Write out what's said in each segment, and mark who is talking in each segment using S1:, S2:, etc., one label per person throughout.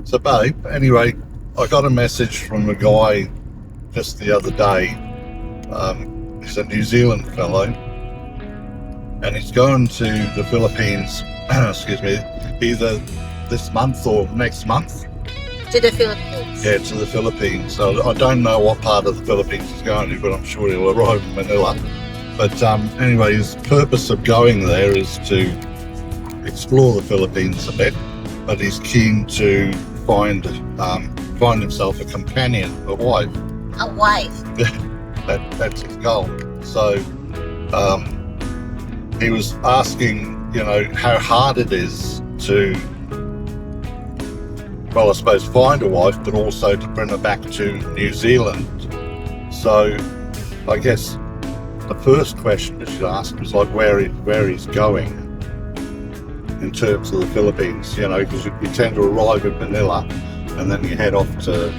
S1: So, babe, anyway, I got a message from a guy just the other day. He's a New Zealand fellow, and he's going to the Philippines, excuse me, either this month or next month.
S2: To the Philippines.
S1: Yeah, to the Philippines. So I don't know what part of the Philippines he's going to, but I'm sure he'll arrive in Manila. But anyway, his purpose of going there is to explore the Philippines a bit, but he's keen to find himself a companion, a wife.
S2: A wife.
S1: That's his goal. So he was asking, how hard it is to, well, I suppose find a wife, but also to bring her back to New Zealand. So I guess the first question you should ask was like where he's going in terms of the Philippines, because you tend to arrive in Manila and then you head off to,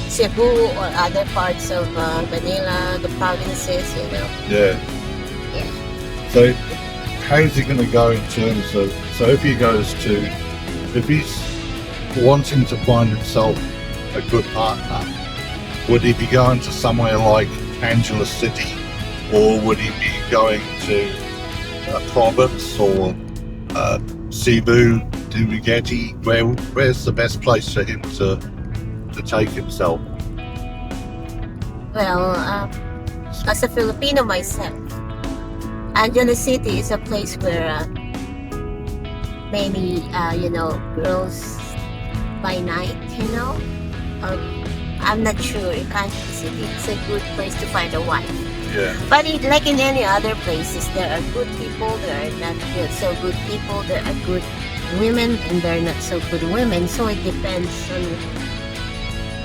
S2: Cebu or other parts of Manila, the provinces,
S1: Yeah.
S2: Yeah.
S1: So how's he going to go in terms of, so if he's wanting to find himself a good partner, would he be going to somewhere like Angeles City, or would he be going to a province or Cebu, Dumaguete? Where's the best place for him to take himself?
S2: Well, as a Filipino myself, Angeles City is a place where many, girls by night, I'm not sure if Angeles City is a good place to find a wife.
S1: Yeah.
S2: But like in any other places, there are good people, there are not so good people, there are good women, and there are not so good women. So it depends on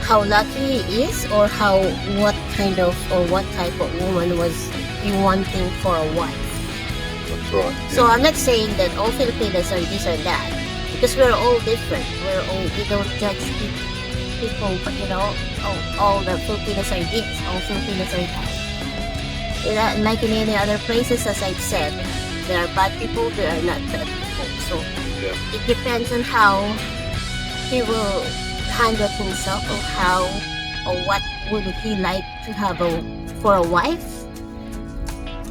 S2: how lucky he is, or what kind of, or what type of woman was he wanting for a wife.
S1: That's right. Yeah.
S2: So I'm not saying that all Filipinos are this or that, because we're all different. We don't judge people, but all the Filipinos are this, all Filipinos are that. Like in any other places, as I've said, there are bad people, there are not bad people. So
S1: Yeah.
S2: it depends on how he will handle himself, or what would he like to have for a wife.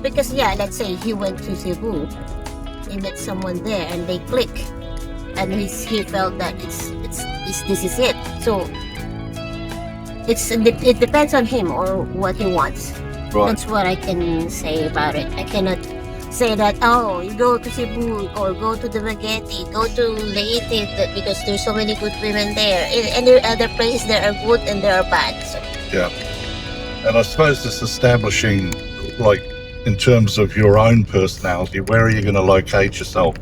S2: Because let's say he went to Cebu, he met someone there and they click, and he felt that this is it. So it depends on him or what he wants.
S1: Right.
S2: That's what I can say about it. I cannot say that, you go to Cebu or go to Dumaguete, go to Leyte, because there's so many good women there. In any other place, there are good and there are bad. So.
S1: Yeah. And I suppose this establishing, like, in terms of your own personality, where are you going to locate yourself?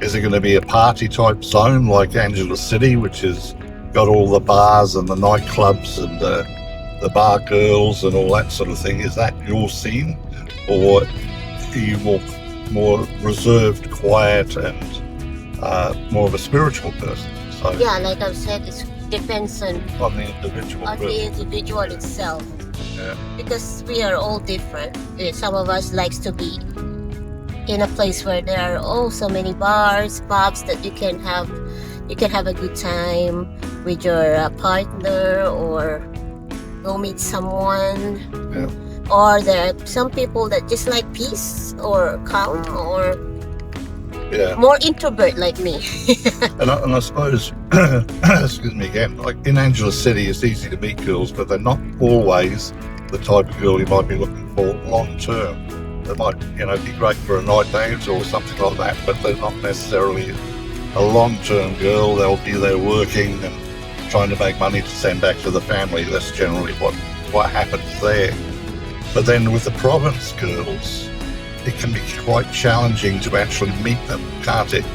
S1: Is it going to be a party type zone like Angeles City, which has got all the bars and the nightclubs and the bar girls and all that sort of thing? Is that your scene, or are you more reserved, quiet, and more of a spiritual person? So
S2: like I've said, it depends on
S1: the individual
S2: itself.
S1: Yeah.
S2: Because we are all different. Some of us likes to be in a place where there are so many bars, pubs, that you can have a good time with your partner, or go meet someone.
S1: Yeah.
S2: Or there are some people that just like peace or calm, or more introvert like me.
S1: and I suppose, excuse me again, like in Angeles City, it's easy to meet girls, but they're not always the type of girl you might be looking for long term. They might, be great for a night out or something like that, but they're not necessarily a long-term girl. They'll be there working and trying to make money to send back to the family. That's generally what happens there. But then with the province girls, it can be quite challenging to actually meet them, can't it?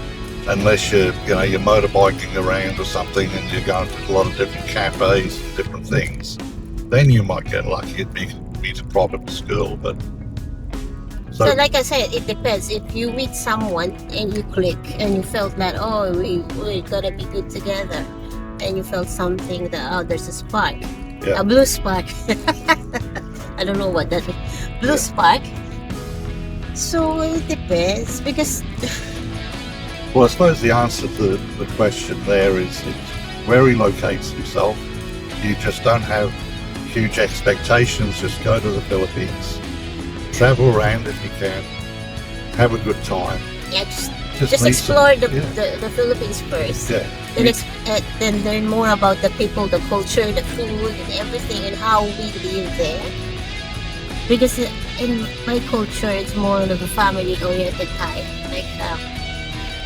S1: Unless you're motorbiking around or something and you're going to a lot of different cafes and different things. Then you might get lucky and meet a province girl. But
S2: so like I said, it depends. If you meet someone and you click and you felt that, we're gonna be good together, and you felt something that, there's a spark, a blue spark. I don't know what that is. Blue spark. So it depends, because
S1: well, I suppose the answer to the question there is where he locates himself. You just don't have huge expectations. Just go to the Philippines, travel around if you can, have a good time.
S2: Yeah, just
S1: meet
S2: explore
S1: some-
S2: the Philippines first.
S1: Yeah,
S2: Then learn more about the people, the culture, the food, and everything, and how we live there. Because in my culture, it's more of a family-oriented type. Like,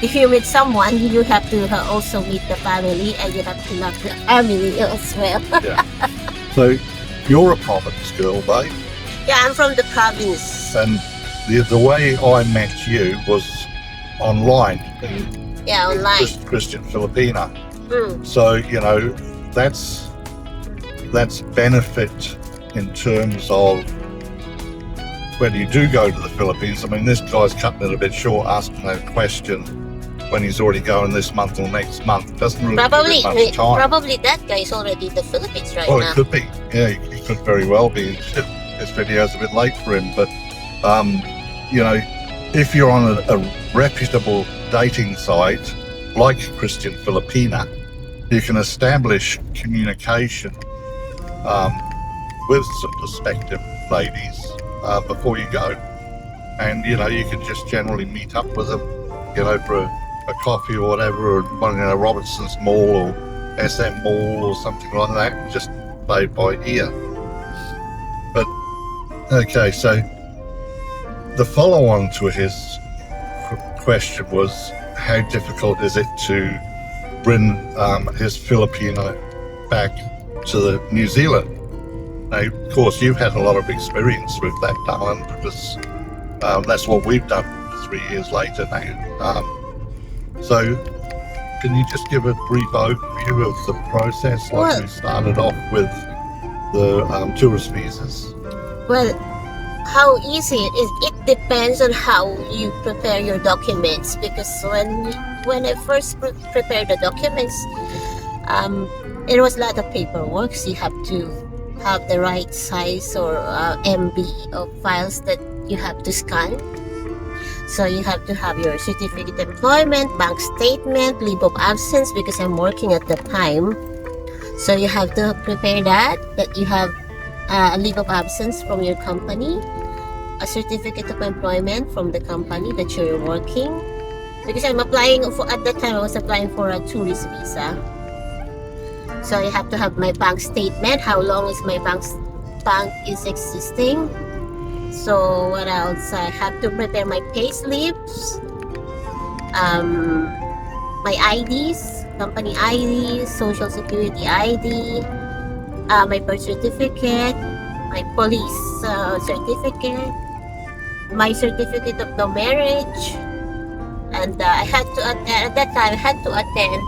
S2: if you meet someone, you have to also meet the family, and you have to love the family as well.
S1: yeah. So you're a province girl, babe,
S2: Yeah, I'm from the province.
S1: and the way I met you was online.
S2: Yeah, online.
S1: Christian Filipina.
S2: Mm.
S1: So that's benefit in terms of when you do go to the Philippines. I mean, this guy's cutting it a bit short, asking that question when he's already going this month or next month. Doesn't really
S2: Probably,
S1: give it much time.
S2: probably that guy is already in the Philippines right
S1: Well,
S2: now.
S1: it could be. Yeah, he could very well be. This video's a bit late for him, but if you're on a reputable dating site like Christian Filipina, you can establish communication with some prospective ladies before you go, and you can just generally meet up with them, for a coffee or whatever, or Robinson's Mall or SM Mall or something like that, and just play by ear. But okay, so the follow-on to his question was, how difficult is it to bring his Filipino back to New Zealand? Now, of course, you've had a lot of experience with that, darling, because that's what we've done 3 years later now. So, can you just give a brief overview of the process? Like we started off with the tourist visas.
S2: Well, how easy it is, it depends on how you prepare your documents. Because when I first prepared the documents, it was a lot of paperwork. So you have to have the right size or MB of files that you have to scan. So you have to have your certificate of employment, bank statement, leave of absence, because I'm working at the time. So you have to prepare that you have a leave of absence from your company, a certificate of employment from the company that you're working. Because I'm applying for, at that time I was applying for a tourist visa. So you have to have my bank statement, how long is my bank is existing. So what else? I have to prepare my pay slips, my IDs, company ID, social security ID, my birth certificate, my police certificate, my certificate of the marriage, and I had to at that time I had to attend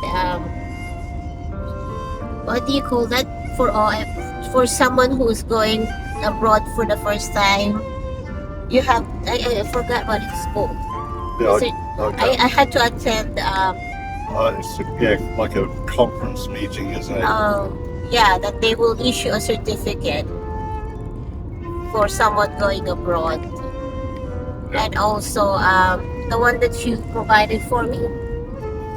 S2: what do you call that, for someone who is going abroad for the first time. You have I forgot what it's called.
S1: Yeah,
S2: I had to attend
S1: it's like a conference meeting, isn't it?
S2: that they will issue a certificate for someone going abroad.
S1: Yeah.
S2: And also the one that you provided for me,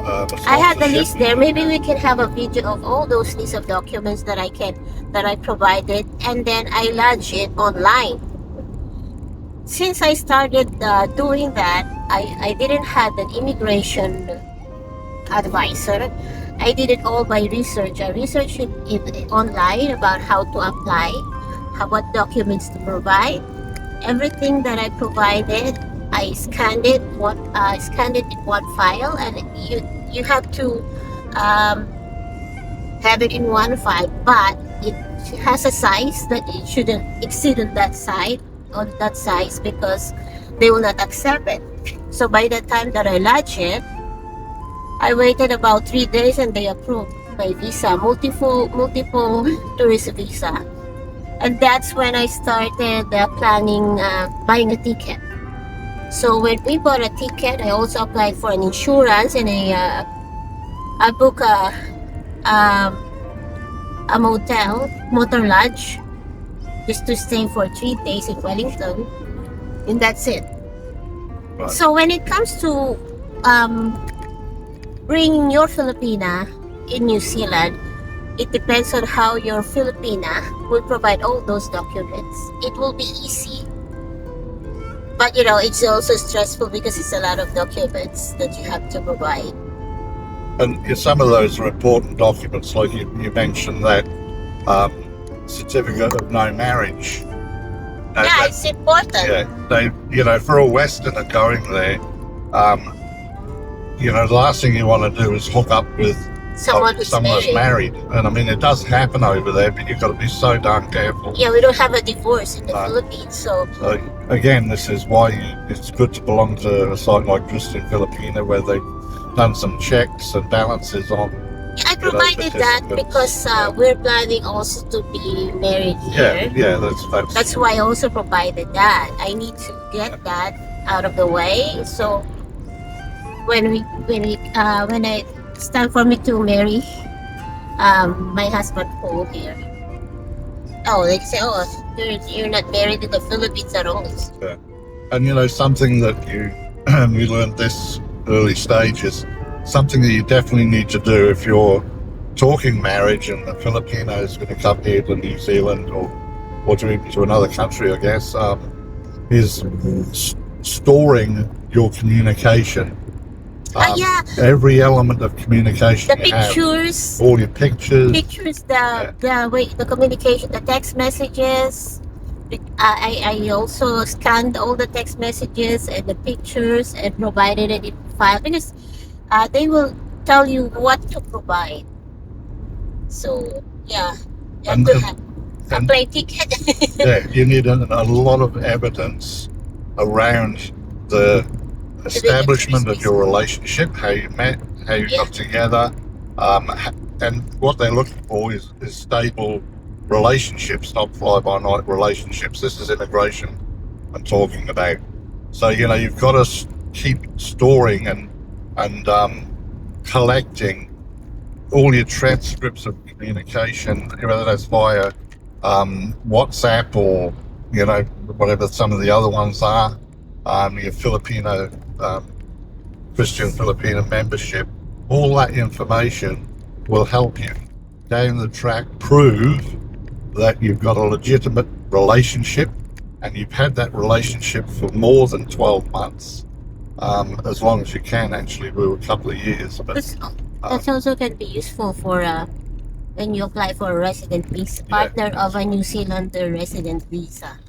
S1: The
S2: I had the
S1: sponsorship.
S2: list there. Maybe we can have a video of all those lists of documents that I provided, and then I lodge it online. Since I started doing that, I didn't have an immigration advisor. I did it all by research. I researched it online about how to apply, what documents to provide. Everything that I provided, I scanned it in one file, and you have to have it in one file, but it has a size that it shouldn't exceed on that size, because they will not accept it. So by the time that I lodged it, I waited about 3 days and they approved my visa, multiple tourist visa. And that's when I started planning buying a ticket. So when we bought a ticket, I also applied for an insurance, and I booked a motor lodge, just to stay for 3 days in Wellington, and that's it.
S1: Right.
S2: So when it comes to bringing your Filipina in New Zealand, it depends on how your Filipina will provide all those documents. It will be easy. But it's also stressful because it's a lot of documents that you have to provide.
S1: And some of those are important documents, like you mentioned that certificate of no marriage.
S2: Yeah, it's important.
S1: Yeah, for a Westerner going there, the last thing you want to do is hook up with
S2: Someone who's
S1: married. And I mean, it does happen over there, but you've got to be so darn careful.
S2: Yeah, we don't have a divorce in the Philippines, so
S1: again, this is why it's good to belong to a site like Christian Filipina, where they've done some checks and balances on.
S2: I provided that because we're planning also to be married here.
S1: Yeah,
S2: that's why I also provided that. I need to get that out of the way. So when it's time for me to marry, my husband called here. Oh, they say, you're not married in the Philippines at all.
S1: Yeah. And something that we learned this early stages. Something that you definitely need to do if you're talking marriage and the Filipino is going to come here to New Zealand or to another country, I guess, is storing your communication. Every element of communication.
S2: The pictures.
S1: All your pictures.
S2: The communication, the text messages. I also scanned all the text messages and the pictures and provided it in file because they will tell you what to provide. So you have to have a plane ticket.
S1: Yeah, you need a lot of evidence around the establishment of your relationship, how you met, how you got together, and what they're looking for is stable relationships, not fly-by-night relationships. This is immigration I'm talking about. So you've got to keep storing and collecting all your transcripts of communication, whether that's via WhatsApp or whatever some of the other ones are, your Filipino Christian Filipina membership. All that information will help you down the track prove that you've got a legitimate relationship and you've had that relationship for more than 12 months. As long as you can, actually, we a couple of years. But
S2: that's also can be useful for when you apply for a resident visa, partner of a New Zealander resident visa.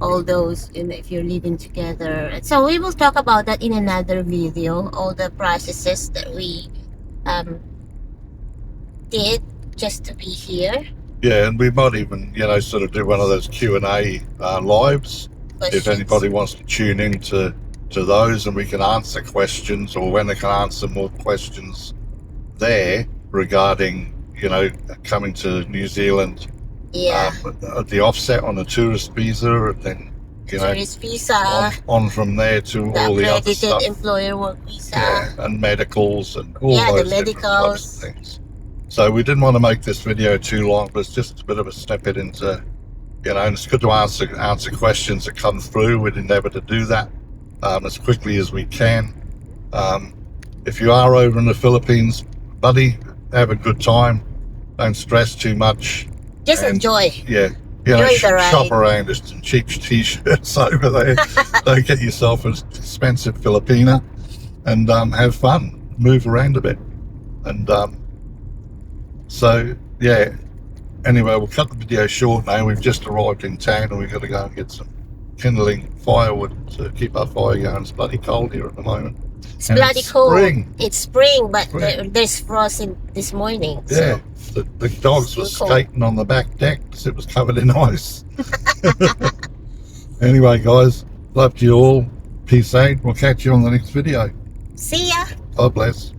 S2: All those, if you're living together. So we will talk about that in another video. All the processes that we did just to be here.
S1: Yeah, and we might even, sort of do one of those Q&A lives. If anybody wants to tune in to those, and we can answer questions, or when they can answer more questions there regarding coming to New Zealand at the offset on a tourist visa, and then
S2: tourist visa
S1: on from there to all the other stuff,
S2: employer work visa,
S1: and medicals and all those different types of things. So we didn't want to make this video too long, but it's just a bit of a snippet into and it's good to answer questions that come through. We'd endeavour to do that as quickly as we can. If you are over in the Philippines, buddy, have a good time. Don't stress too much.
S2: Just enjoy.
S1: Yeah. Shop around. There's some cheap t-shirts over there. Don't get yourself an expensive Filipina, and have fun. Move around a bit. And anyway, we'll cut the video short now. We've just arrived in town and we've got to go and get some kindling firewood to keep our fire going. It's bloody cold here at the moment.
S2: It's bloody cold. It's spring, but there's frost this morning.
S1: Yeah, so. the dogs were skating on the back deck because it was covered in ice. Anyway, guys, love to you all. Peace out. We'll catch you on the next video.
S2: See ya.
S1: God bless.